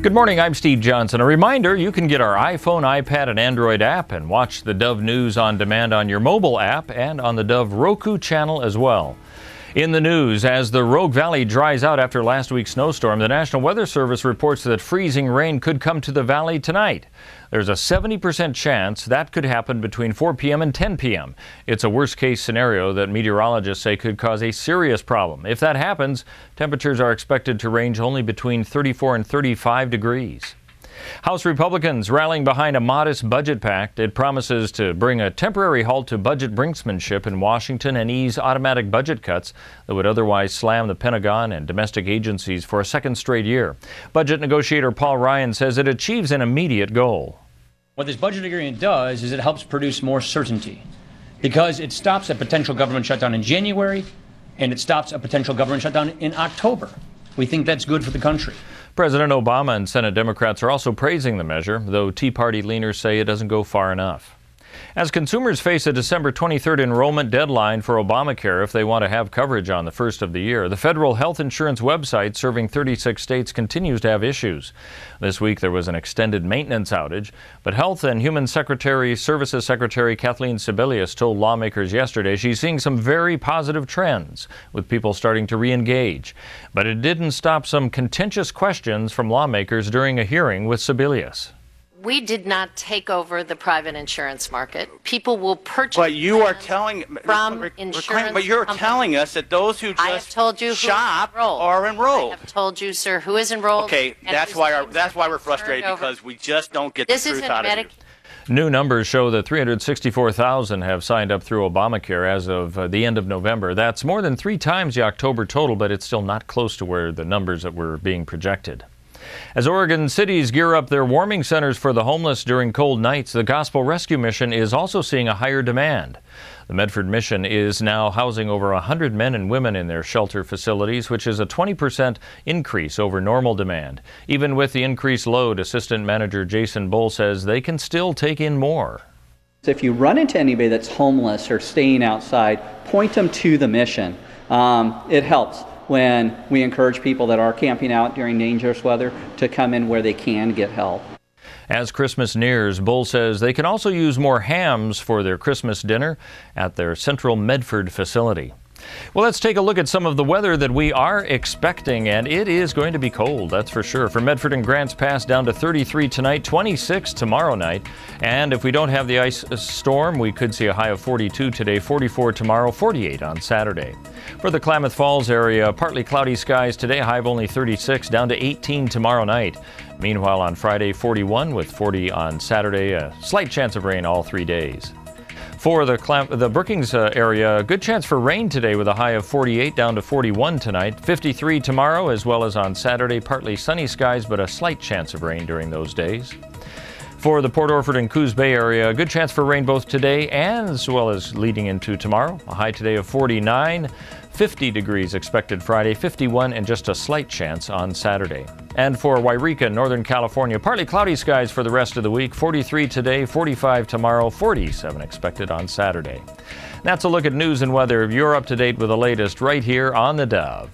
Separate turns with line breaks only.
Good morning, I'm Steve Johnson. A reminder, you can get our iPhone, iPad, and Android app and watch the Dove News on demand on your mobile app and on the Dove Roku channel as well. In the news, as the Rogue Valley dries out after last week's snowstorm, the National Weather Service reports that freezing rain could come to the valley tonight. There's a 70% chance that could happen between 4 p.m. and 10 p.m. It's a worst-case scenario that meteorologists say could cause a serious problem. If that happens, temperatures are expected to range only between 34 and 35 degrees. House Republicans rallying behind a modest budget pact. It promises to bring a temporary halt to budget brinksmanship in Washington and ease automatic budget cuts that would otherwise slam the Pentagon and domestic agencies for a second straight year. Budget negotiator Paul Ryan says it achieves an immediate goal.
What this budget agreement does is it helps produce more certainty because it stops a potential government shutdown in January and it stops a potential government shutdown in October. We think that's good for the country.
President Obama and Senate Democrats are also praising the measure, though Tea Party leaners say it doesn't go far enough. As consumers face a December 23rd enrollment deadline for Obamacare if they want to have coverage on the first of the year, the federal health insurance website serving 36 states continues to have issues. This week there was an extended maintenance outage, but Health and Human Services Secretary Kathleen Sebelius told lawmakers yesterday she's seeing some very positive trends, with people starting to re-engage. But it didn't stop some contentious questions from lawmakers during a hearing with Sebelius.
We did not take over the private insurance market. People will purchase.
But you are telling
from insurance.
But you're telling us that those who just shop are enrolled.
I have told you, sir, who is enrolled.
Okay, that's why we're frustrated because we just don't get the truth out of you.
New numbers show that 364,000 have signed up through Obamacare as of the end of November. That's more than 3 times the October total, but it's still not close to where the numbers that were being projected. As Oregon cities gear up their warming centers for the homeless during cold nights, the Gospel Rescue Mission is also seeing a higher demand. The Medford Mission is now housing over 100 men and women in their shelter facilities, which is a 20% increase over normal demand. Even with the increased load, Assistant Manager Jason Bull says they can still take in more.
If you run into anybody that's homeless or staying outside, point them to the mission. It helps when we encourage people that are camping out during dangerous weather to come in where they can get help.
As Christmas nears, Bull says they can also use more hams for their Christmas dinner at their Central Medford facility. Well, let's take a look at some of the weather that we are expecting, and it is going to be cold, that's for sure. For Medford and Grants Pass, down to 33 tonight, 26 tomorrow night. And if we don't have the ice storm, we could see a high of 42 today, 44 tomorrow, 48 on Saturday. For the Klamath Falls area, partly cloudy skies today, high of only 36, down to 18 tomorrow night. Meanwhile, on Friday, 41 with 40 on Saturday, a slight chance of rain all 3 days. For the Brookings area, good chance for rain today with a high of 48 down to 41 tonight, 53 tomorrow as well as on Saturday, partly sunny skies but a slight chance of rain during those days. For the Port Orford and Coos Bay area, a good chance for rain both today and as well as leading into tomorrow. A high today of 49, 50 degrees expected Friday, 51 and just a slight chance on Saturday. And for Wairika, Northern California, partly cloudy skies for the rest of the week, 43 today, 45 tomorrow, 47 expected on Saturday. That's a look at news and weather. You're up to date with the latest right here on the Dove.